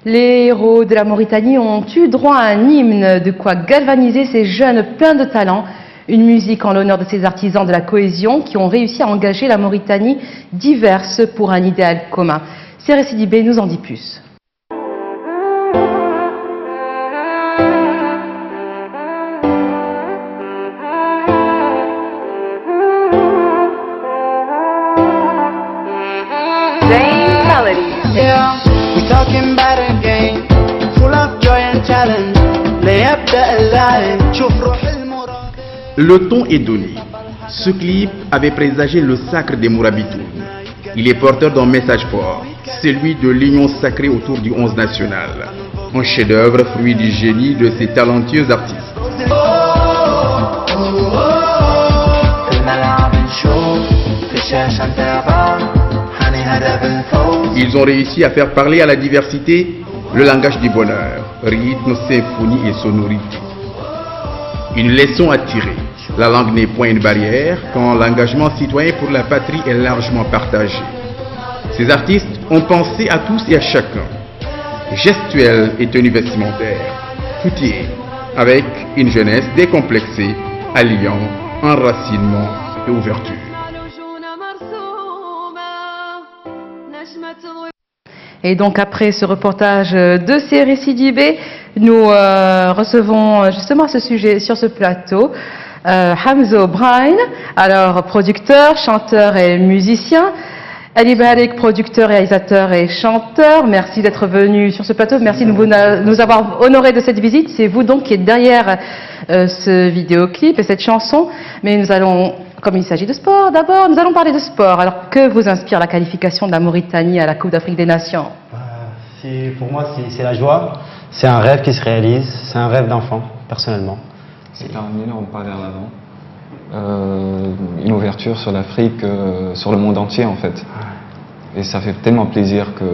Les héros de la Mauritanie ont eu droit à un hymne, de quoi galvaniser ces jeunes pleins de talent. Une musique en l'honneur de ces artisans de la cohésion qui ont réussi à engager la Mauritanie diverse pour un idéal commun. Séré Sidibé nous en dit plus. Le ton est donné. Ce clip avait présagé le sacre des Mourabitoun. Il est porteur d'un message fort, celui de l'union sacrée autour du 11 national. Un chef-d'œuvre fruit du génie de ces talentueux artistes. Ils ont réussi à faire parler à la diversité le langage du bonheur, rythme, symphonie et sonorité. Une leçon à tirer. La langue n'est point une barrière quand l'engagement citoyen pour la patrie est largement partagé. Ces artistes ont pensé à tous et à chacun. Gestuel et tenue vestimentaire, tout y est, avec une jeunesse décomplexée, alliant enracinement et ouverture. Et donc après ce reportage de Séré Sidibé, nous recevons justement à ce sujet, sur ce plateau, Hamzo Brine, alors producteur, chanteur et musicien. Ali Barik, producteur, réalisateur et chanteur. Merci d'être venu sur ce plateau. Merci de nous avoir honorés de cette visite. C'est vous donc qui êtes derrière ce vidéoclip et cette chanson. Mais nous allons, comme il s'agit de sport d'abord, nous allons parler de sport. Alors que vous inspire la qualification de la Mauritanie à la Coupe d'Afrique des Nations? Pour moi, c'est la joie. C'est un rêve qui se réalise. C'est un rêve d'enfant, personnellement. C'est un énorme pas vers l'avant. Une ouverture sur l'Afrique, sur le monde entier en fait. Et ça fait tellement plaisir que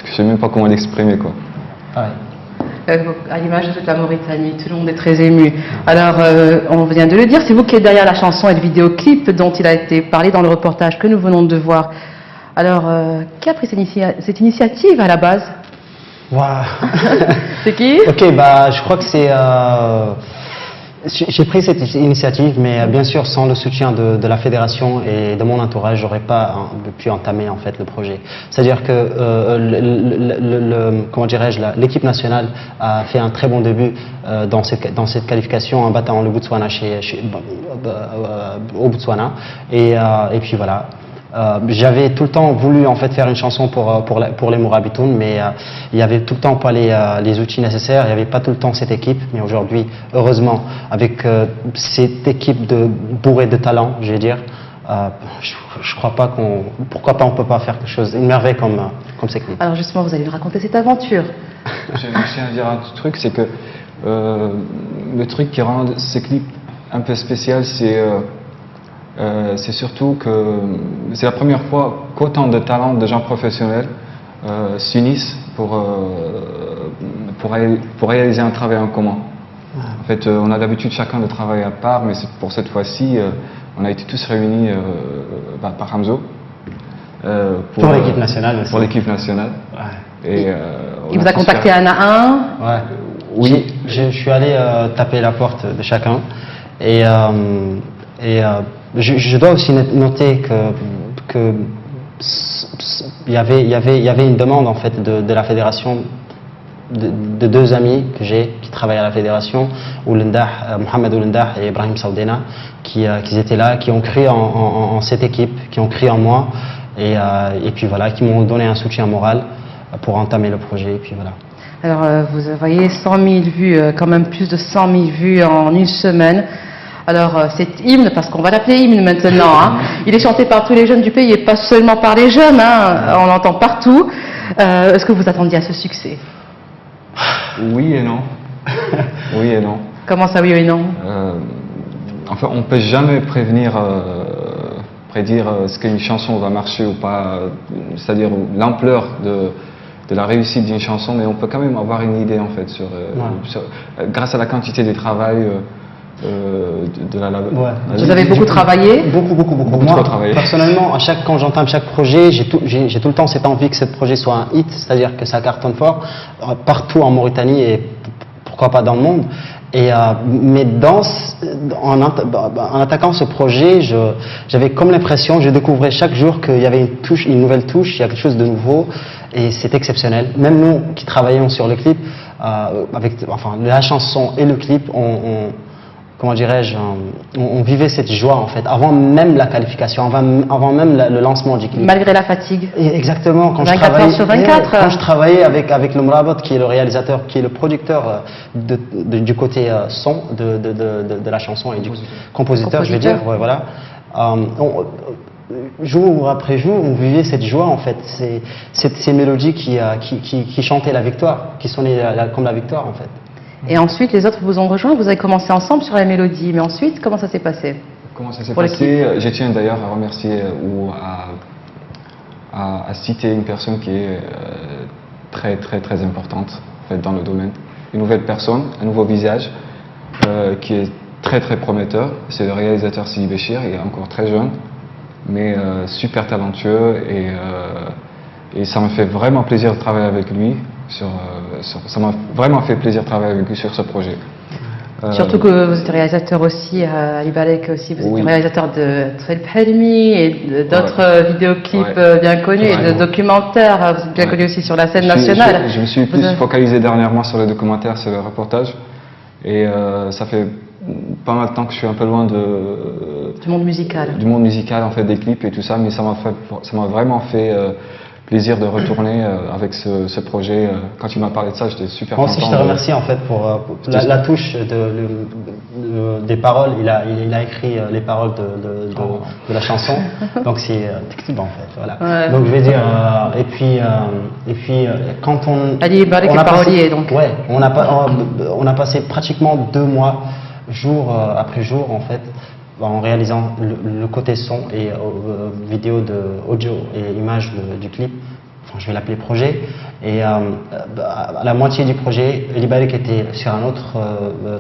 je ne sais même pas comment l'exprimer quoi. À l'image de toute la Mauritanie, tout le monde est très ému. Alors, on vient de le dire, c'est vous qui êtes derrière la chanson et le vidéoclip dont il a été parlé dans le reportage que nous venons de voir. Alors, qui a pris cette initiative à la base? Wow. C'est qui? Ok, je crois que c'est... J'ai pris cette initiative, mais bien sûr, sans le soutien de la fédération et de mon entourage, j'aurais pas pu entamer en fait le projet. C'est-à-dire que comment dirais-je, l'équipe nationale a fait un très bon début dans cette qualification en battant le Botswana au Botswana, et puis voilà. J'avais tout le temps voulu en fait faire une chanson pour les Mourabitoun, mais il n'y avait tout le temps pas les outils nécessaires, il n'y avait pas tout le temps cette équipe. Mais aujourd'hui, heureusement, avec cette équipe bourrée de talent, je vais dire, je crois pas pourquoi pas on peut pas faire quelque chose, une merveille comme ces clips. Alors justement, vous allez nous raconter cette aventure. Je tiens à dire un truc, c'est que le truc qui rend ces clips un peu spécial, c'est surtout que c'est la première fois qu'autant de talents, de gens professionnels s'unissent pour réaliser un travail en commun. En fait, on a l'habitude chacun de travailler à part, mais pour cette fois-ci, on a été tous réunis par Hamzo. Pour l'équipe nationale aussi. Pour l'équipe nationale. Ouais. Et il vous a contacté un à un? Ouais. Oui, je suis allé taper la porte de chacun. Et je dois aussi noter que il y avait une demande en fait de la fédération, de deux amis que j'ai qui travaillent à la fédération, Mohamed Oulendah et Ibrahim Saoudena, qui étaient là, qui ont cru en cette équipe, qui ont cru en moi, et puis voilà, qui m'ont donné un soutien moral pour entamer le projet, et puis voilà. Alors vous voyez 100 000 vues, quand même plus de 100 000 vues en une semaine. Alors cet hymne, parce qu'on va l'appeler hymne maintenant, hein, il est chanté par tous les jeunes du pays et pas seulement par les jeunes, hein, on l'entend partout. Est-ce que vous attendiez à ce succès? Oui et non. Oui et non. Comment ça, oui et non? Enfin, on ne peut jamais prédire ce qu'une chanson va marcher ou pas, c'est-à-dire l'ampleur de la réussite d'une chanson, mais on peut quand même avoir une idée en fait grâce à la quantité du travail de la label. Ouais. Vous avez beaucoup travaillé? Beaucoup Beaucoup Moi, trop travaillé. personnellement, quand j'entame chaque projet, j'ai tout le temps cette envie que ce projet soit un hit, c'est-à-dire que ça cartonne fort partout en Mauritanie et pourquoi pas dans le monde. Et mais en attaquant ce projet, j'avais comme l'impression, je découvrais chaque jour qu'il y avait une nouvelle touche, il y a quelque chose de nouveau, et c'est exceptionnel. Même nous qui travaillons sur le clip, la chanson et le clip, comment dirais-je, on vivait cette joie en fait, avant même la qualification, avant même le lancement du clip. Malgré la fatigue. Et exactement, 24 heures sur 24. Quand je travaillais avec le Mrabot, qui est le réalisateur, qui est le producteur du côté son de la chanson et du compositeur, je veux dire, ouais, voilà. Jour après jour, on vivait cette joie en fait, ces mélodies qui chantaient la victoire, qui sonnaient comme la victoire en fait. Et ensuite, les autres vous ont rejoint, vous avez commencé ensemble sur la mélodie, mais ensuite, comment ça s'est passé? Comment ça s'est Pour passé? Je tiens d'ailleurs à remercier ou à citer une personne qui est très importante en fait, dans le domaine. Une nouvelle personne, un nouveau visage qui est très prometteur. C'est le réalisateur Sidi Béchir, il est encore très jeune, mais super talentueux et ça me fait vraiment plaisir de travailler avec lui. Ça m'a vraiment fait plaisir de travailler avec lui sur ce projet. Surtout que vous êtes réalisateur aussi, à Ibalek aussi, vous êtes réalisateur de Tfel Bhelmi et d'autres vidéoclips bien connus et de documentaires, vous êtes bien connu aussi sur la scène nationale. Je me suis plus focalisé dernièrement sur les documentaires, sur les reportages et ça fait pas mal de temps que je suis un peu loin du monde musical en fait, des clips et tout ça, mais ça m'a vraiment fait plaisir de retourner avec ce projet. Quand tu m'as parlé de ça, j'étais super content. Moi aussi, je te remercie en fait pour la touche des paroles. Il a écrit les paroles de la chanson, donc c'est textile en fait. Voilà. Ouais. Donc je vais dire et puis quand Ali Ibalek est parolier donc. Ouais, on a passé pratiquement 2 mois, jour après jour en fait, en réalisant le côté son et vidéo audio et image du clip. Enfin, je vais l'appeler projet. Et à la moitié du projet, Ibalek était sur un autre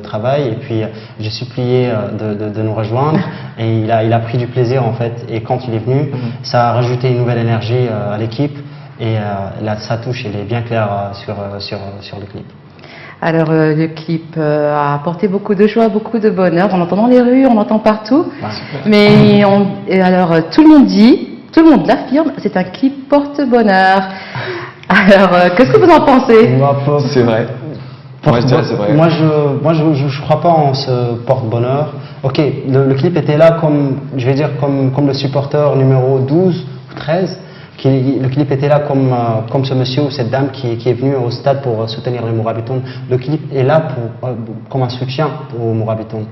travail et puis j'ai supplié de nous rejoindre et il a pris du plaisir en fait. Et quand il est venu, ça a rajouté une nouvelle énergie à l'équipe et sa touche elle est bien claire sur le clip. Alors le clip a apporté beaucoup de joie, beaucoup de bonheur. On entend dans les rues, on entend partout. Mais alors tout le monde l'affirme, c'est un clip porte-bonheur. Alors qu'est-ce que vous en pensez? C'est vrai. Moi je crois pas en ce porte-bonheur. Ok, le clip était là comme, je vais dire, comme le supporter numéro 12 ou 13. Le clip était là comme ce monsieur ou cette dame qui est venu au stade pour soutenir les Mourabitoun. Le clip est là comme un soutien aux Mourabitoun.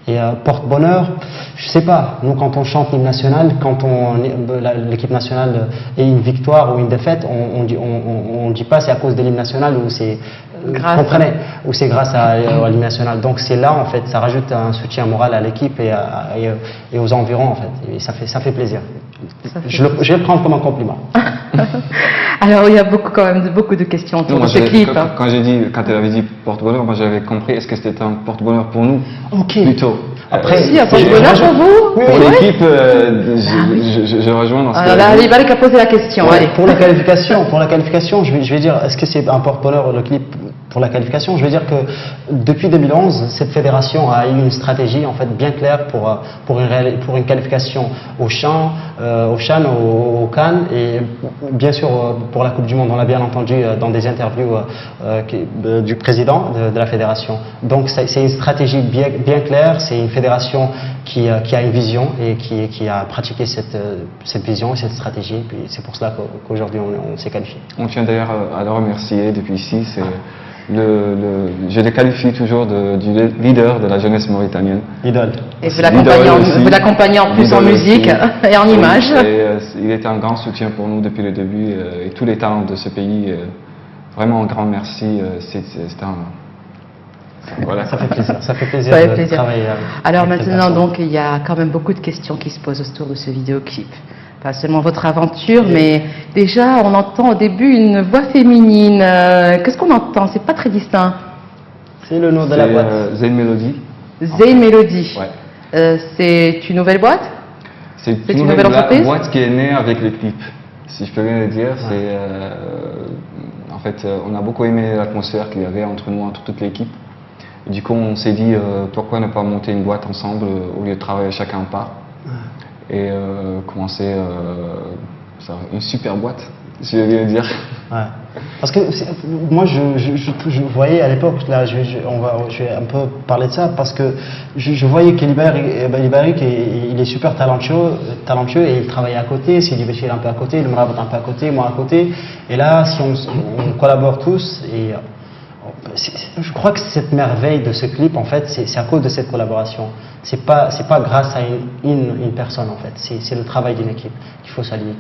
Et porte-bonheur, je sais pas, nous quand on chante l'hymne national, quand l'équipe nationale est une victoire ou une défaite, on dit pas c'est à cause de l'hymne national ou c'est ou c'est grâce à l'hymne national. Donc c'est là en fait, ça rajoute un soutien moral à l'équipe et aux environs en fait. Et ça fait plaisir. Je vais le prendre comme un compliment. Alors il y a quand même beaucoup de questions autour de ce clip. Quand elle avait dit porte-bonheur, moi j'avais compris, est-ce que c'était un porte-bonheur pour nous plutôt. Après, si, un porte-bonheur pour vous? Pour l'équipe, je rejoins dans ce cas. Alors là, Ibalek a posé la question. Ouais, pour la qualification, je vais dire, est-ce que c'est un porte-bonheur le clip pour la qualification? Je vais dire que depuis 2011, cette fédération a eu une stratégie en fait bien claire pour une qualification au Chan, au Cannes et bien sûr pour la Coupe du Monde. On l'a bien entendu dans des interviews du président de la fédération. Donc c'est une stratégie bien claire, c'est une fédération qui a une vision et qui a pratiqué cette vision et cette stratégie. Et puis c'est pour cela qu'aujourd'hui on s'est qualifié. On tient d'ailleurs à le remercier depuis ici. Je le qualifie toujours du leader de la jeunesse mauritanienne. Idole. Et vous l'accompagnez en plus en musique et en images. Il était un grand soutien pour nous depuis le début et tous les talents de ce pays. Vraiment un grand merci. Voilà. Ça fait plaisir de travailler avec. Alors maintenant, donc, il y a quand même beaucoup de questions qui se posent autour de ce vidéoclip. Pas seulement votre aventure, mais déjà, on entend au début une voix féminine. Qu'est-ce qu'on entend? C'est pas très distinct. C'est le nom de la boîte. Zayn Melody. Zayn Melody. Ouais. C'est une nouvelle boîte? C'est une nouvelle entreprise? boîte qui est née avec les clips, si je peux bien le dire. C'est, en fait, on a beaucoup aimé l'atmosphère qu'il y avait entre nous, entre toute l'équipe. Et du coup, on s'est dit, pourquoi ne pas monter une boîte ensemble au lieu de travailler chacun part et commencer une super boîte, si je veux bien le dire. Ouais. Parce que moi, je voyais à l'époque, là, je vais un peu parler de ça, parce que je voyais qu'Elibaric, il est super talentueux et il travaillait à côté, Sidi Béchir un peu à côté, le Mrabat un peu à côté, moi à côté. Et là, si on collabore tous, et je crois que cette merveille de ce clip, en fait, c'est à cause de cette collaboration. C'est pas grâce à une personne, en fait. C'est le travail d'une équipe qu'il faut saluer.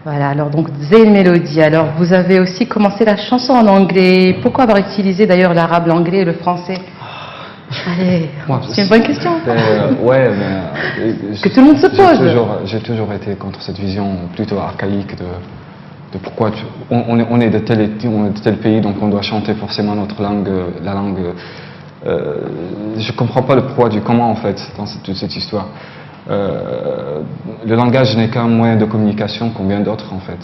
Voilà, alors donc Zayn Melody, alors vous avez aussi commencé la chanson en anglais. Pourquoi avoir utilisé d'ailleurs l'arabe, l'anglais et le français? Allez, c'est une bonne question. Ouais, mais que tout le monde se pose. J'ai toujours été contre cette vision plutôt archaïque de pourquoi on est de tel pays, donc on doit chanter forcément notre langue, la langue. Je comprends pas le pourquoi du comment en fait dans toute cette histoire. Le langage n'est qu'un moyen de communication comme bien d'autres en fait.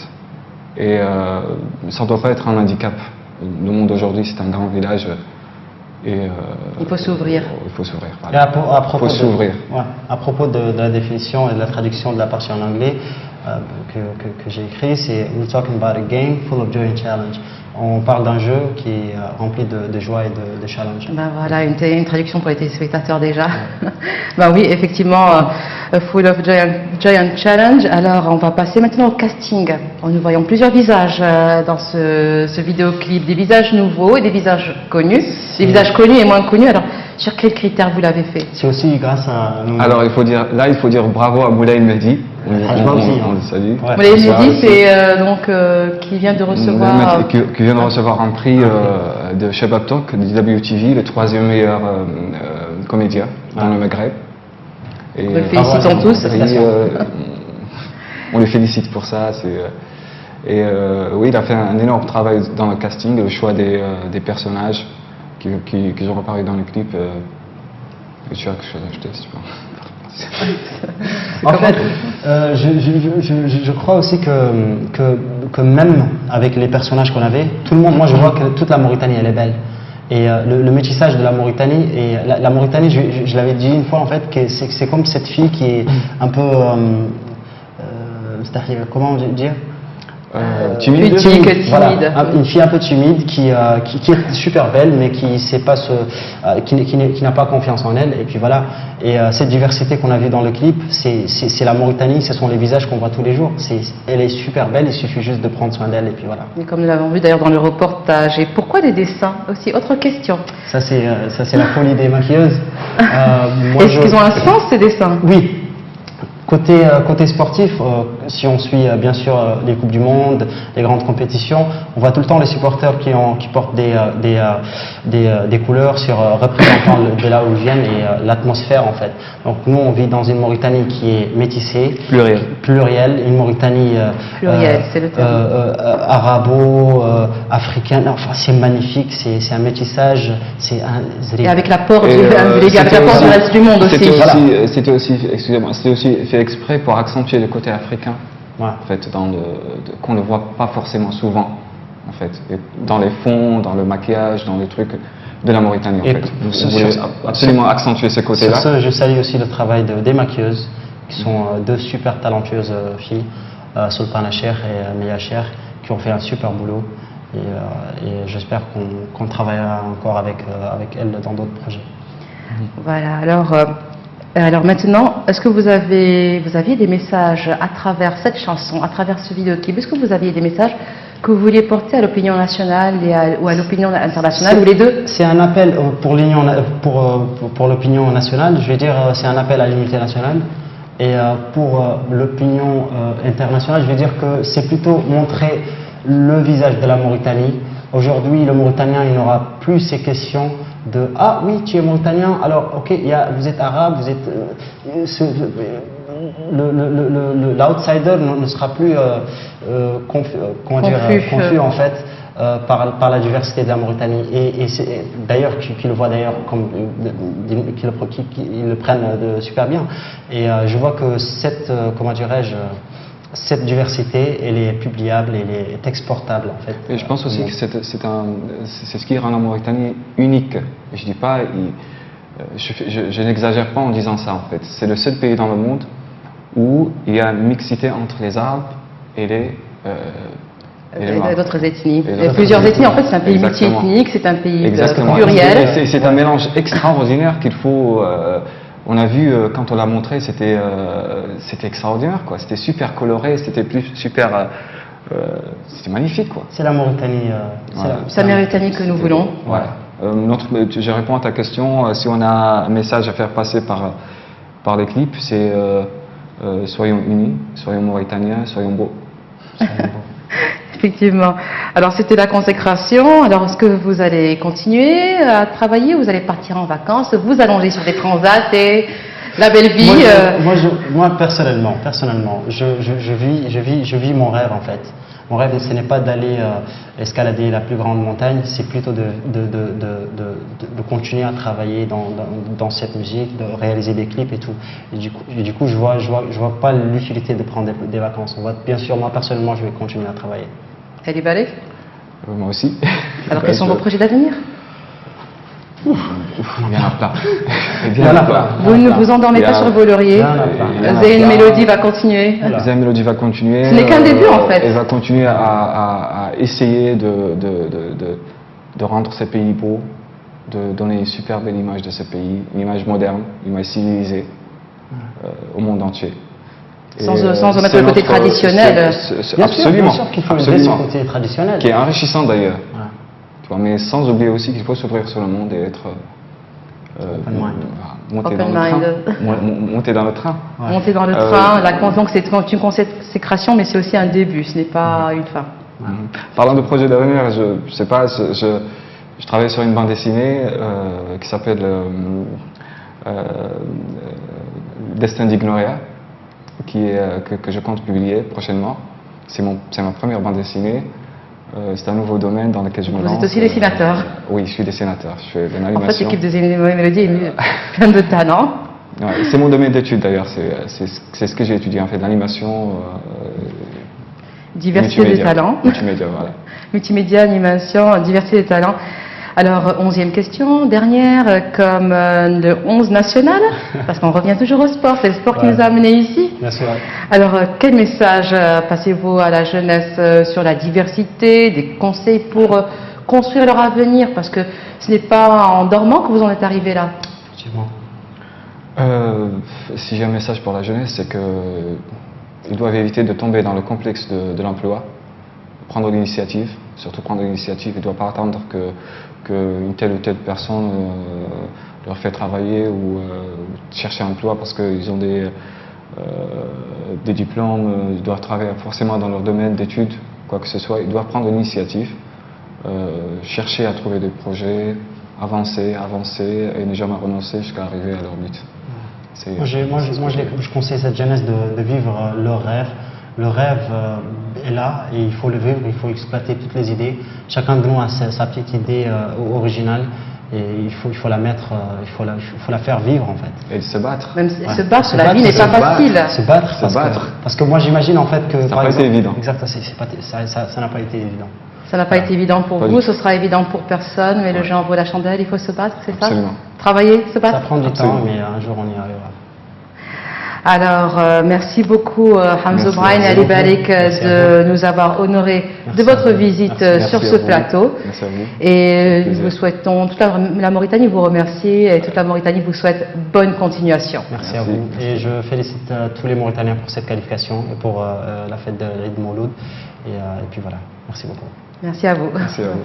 Et ça ne doit pas être un handicap. Le monde aujourd'hui c'est un grand village et il faut s'ouvrir. Il faut s'ouvrir. Voilà. À propos de la définition et de la traduction de la partie en anglais que j'ai écrit, c'est We're talking about a game full of joy and challenge. On parle d'un jeu qui est rempli de joie et de challenge. Ben voilà, une traduction pour les téléspectateurs déjà. Ben oui, effectivement, full of joy and challenge. Alors, on va passer maintenant au casting. Nous voyons plusieurs visages dans ce vidéoclip, des visages nouveaux et des visages connus. Des visages connus et moins connus. Alors, sur quels critères vous l'avez fait? C'est aussi grâce à nous. Alors, il faut dire bravo à Moulay Mehdi. On le salue. Ouais. Moulay Mehdi, c'est donc qui vient de recevoir... Qui vient de recevoir un prix de Shabab Talk, du WTV, le 3e meilleur comédien dans le Maghreb. Et, nous le félicitons tous. On le félicite pour ça. Oui, il a fait un énorme travail dans le casting, le choix des personnages qui ont apparu dans le clip. Tu as quelque chose à ajouter, si tu peux. En fait, je crois aussi que même avec les personnages qu'on avait, tout le monde, moi je vois que toute la Mauritanie elle est belle. Et le métissage de la Mauritanie, et la Mauritanie, je l'avais dit une fois en fait, que c'est comme cette fille qui est un peu, comment dire, timide. Voilà, une fille un peu timide qui est super belle mais qui sait pas qui n'a pas confiance en elle, et puis voilà. Et cette diversité qu'on a vue dans le clip, c'est la Mauritanie, ce sont les visages qu'on voit tous les jours. Elle est super belle, il suffit juste de prendre soin d'elle et puis voilà. Et comme nous l'avons vu d'ailleurs dans le reportage. Et pourquoi des dessins aussi? Autre question. Ça c'est la folie des maquilleuses. Est-ce qu'ils ont un sens ces dessins? Oui. Côté sportif, si on suit bien sûr les Coupes du Monde, les grandes compétitions, on voit tout le temps les supporters qui portent des couleurs représentant de là où ils viennent et l'atmosphère en fait. Donc nous on vit dans une Mauritanie qui est métissée, plurielle, une Mauritanie plurielle, c'est le terme. Arabo-africaine, enfin c'est magnifique, c'est un métissage, c'est un... Et avec l'apport du reste du monde aussi. C'était aussi fait exprès pour accentuer le côté africain, en fait, qu'on ne voit pas forcément souvent, en fait, et dans les fonds, dans le maquillage, dans les trucs de la Mauritanie, en fait. Vous voulez absolument accentuer ce côté-là. Sur ce, je salue aussi le travail des maquilleuses, qui sont deux super talentueuses filles, Sultana Cher et Meya Cher, qui ont fait un super boulot, et j'espère qu'on travaillera encore avec elles dans d'autres projets. Voilà, alors maintenant, est-ce que vous aviez des messages à travers cette chanson, à travers ce vidéoclip? Est-ce que vous aviez des messages que vous vouliez porter à l'opinion nationale ou à l'opinion internationale, ou les deux? C'est un appel pour l'opinion nationale, je vais dire c'est un appel à l'unité nationale. Et pour l'opinion internationale, je vais dire que c'est plutôt montrer le visage de la Mauritanie. Aujourd'hui, le Mauritanien, il n'aura plus ces questions de « Ah oui, tu es Mauritanien, alors ok, vous êtes arabe, vous êtes... l'outsider ne sera plus confus en fait. par la diversité de la Mauritanie. Et d'ailleurs, qui le voient d'ailleurs comme qu'ils le prennent super bien. Et je vois que comment dirais-je, cette diversité, elle est publiable, elle est exportable en fait. Et je pense aussi que c'est ce qui rend la Mauritanie unique. Je dis pas, je n'exagère pas en disant ça en fait. C'est le seul pays dans le monde où il y a une mixité entre les Arabes et les d'autres ethnies. Et Il y a plusieurs ethnies. En fait, c'est un pays multi-ethnique, c'est un pays pluriel. C'est un mélange extraordinaire qu'il faut. On a vu quand on l'a montré, c'était extraordinaire, quoi. C'était super coloré, c'était c'était magnifique, quoi. C'est la Mauritanie. C'est la Mauritanie que nous voulons. Ouais. Je réponds à ta question. Si on a un message à faire passer par les clips, c'est soyons unis, soyons mauritaniens, soyons beaux. Effectivement. Alors c'était la consécration. Alors est-ce que vous allez continuer à travailler ou vous allez partir en vacances, vous allonger sur des transats et la belle vie Moi personnellement, je vis mon rêve en fait. Mon rêve, ce n'est pas d'aller escalader la plus grande montagne, c'est plutôt de continuer à travailler dans cette musique, de réaliser des clips et tout. Et du coup je vois pas l'utilité de prendre des vacances. Bien sûr, moi personnellement, je vais continuer à travailler. Elle est balée Moi aussi. Alors quels sont vos projets d'avenir? Il y en a plein. Vous ne vous endormez pas sur vos lauriers. Zayn Melody va continuer. Zayn Melody va continuer. Ce n'est qu'un début en fait. Elle va continuer à essayer de rendre ce pays beau, de donner une super belle image de ce pays, une image moderne, une image civilisée au monde entier. Sans omettre le côté traditionnel. Bien sûr qu'il faut le côté traditionnel. Qui est enrichissant d'ailleurs. Tu vois, mais sans oublier aussi qu'il faut s'ouvrir sur le monde et être monter dans le train. Ouais. Monter dans le train. Donc c'est une consécration, mais c'est aussi un début. Ce n'est pas une fin. Parlant de projet d'avenir, je sais pas, je travaille sur une bande dessinée qui s'appelle Destin d'Ignoria, que je compte publier prochainement. C'est ma première bande dessinée. C'est un nouveau domaine dans lequel je me lance. Vous êtes aussi dessinateur? Oui, je suis dessinateur. Je fais de l'animation. En fait, l'équipe de Zayn Melody est plein de talent. Ouais, c'est mon domaine d'études d'ailleurs. C'est ce que j'ai étudié en fait, de l'animation. Diversité des talents. Multimédia, voilà. Multimédia, animation, diversité des talents. Alors, 11e question, dernière, comme le 11 national, parce qu'on revient toujours au sport, c'est le sport qui nous a amenés ici. Bien sûr. Alors, quel message passez-vous à la jeunesse sur la diversité, des conseils pour construire leur avenir? Parce que ce n'est pas en dormant que vous en êtes arrivé là. Effectivement. Si j'ai un message pour la jeunesse, c'est qu'ils doivent éviter de tomber dans le complexe de l'emploi, prendre l'initiative, surtout prendre l'initiative. Ils ne doivent pas attendre qu'une telle ou telle personne leur fait travailler ou chercher un emploi parce qu'ils ont des diplômes, ils doivent travailler forcément dans leur domaine d'études, quoi que ce soit. Ils doivent prendre l'initiative, chercher à trouver des projets, avancer et ne jamais renoncer jusqu'à arriver à leur but. Je conseille cette jeunesse de vivre leur rêve. Le rêve est là et il faut le vivre, il faut exploiter toutes les idées. Chacun de nous a sa petite idée originale et il faut la mettre, il faut la faire vivre en fait. Et se battre. Même se battre, la vie n'est pas facile. Se battre. Parce que moi j'imagine en fait que... Ça n'a pas été évident. Exact, ça n'a pas été évident. Ça n'a pas été évident pour vous, ce sera évident pour personne, mais le jeu en vaut la chandelle, il faut se battre, c'est ça? Absolument. Travailler, se battre? Ça prend du temps, mais un jour on y arrivera. Alors, merci beaucoup Hamzo Brine et Ali Balek de nous avoir honorés de votre visite sur ce plateau. Merci à vous. Et nous vous souhaitons, toute la Mauritanie vous remercie et toute la Mauritanie vous souhaite bonne continuation. Merci à vous. Et je félicite tous les Mauritaniens pour cette qualification et pour la fête de l'Eid Mouloud. Et puis voilà, merci beaucoup. Merci à vous. Merci à vous.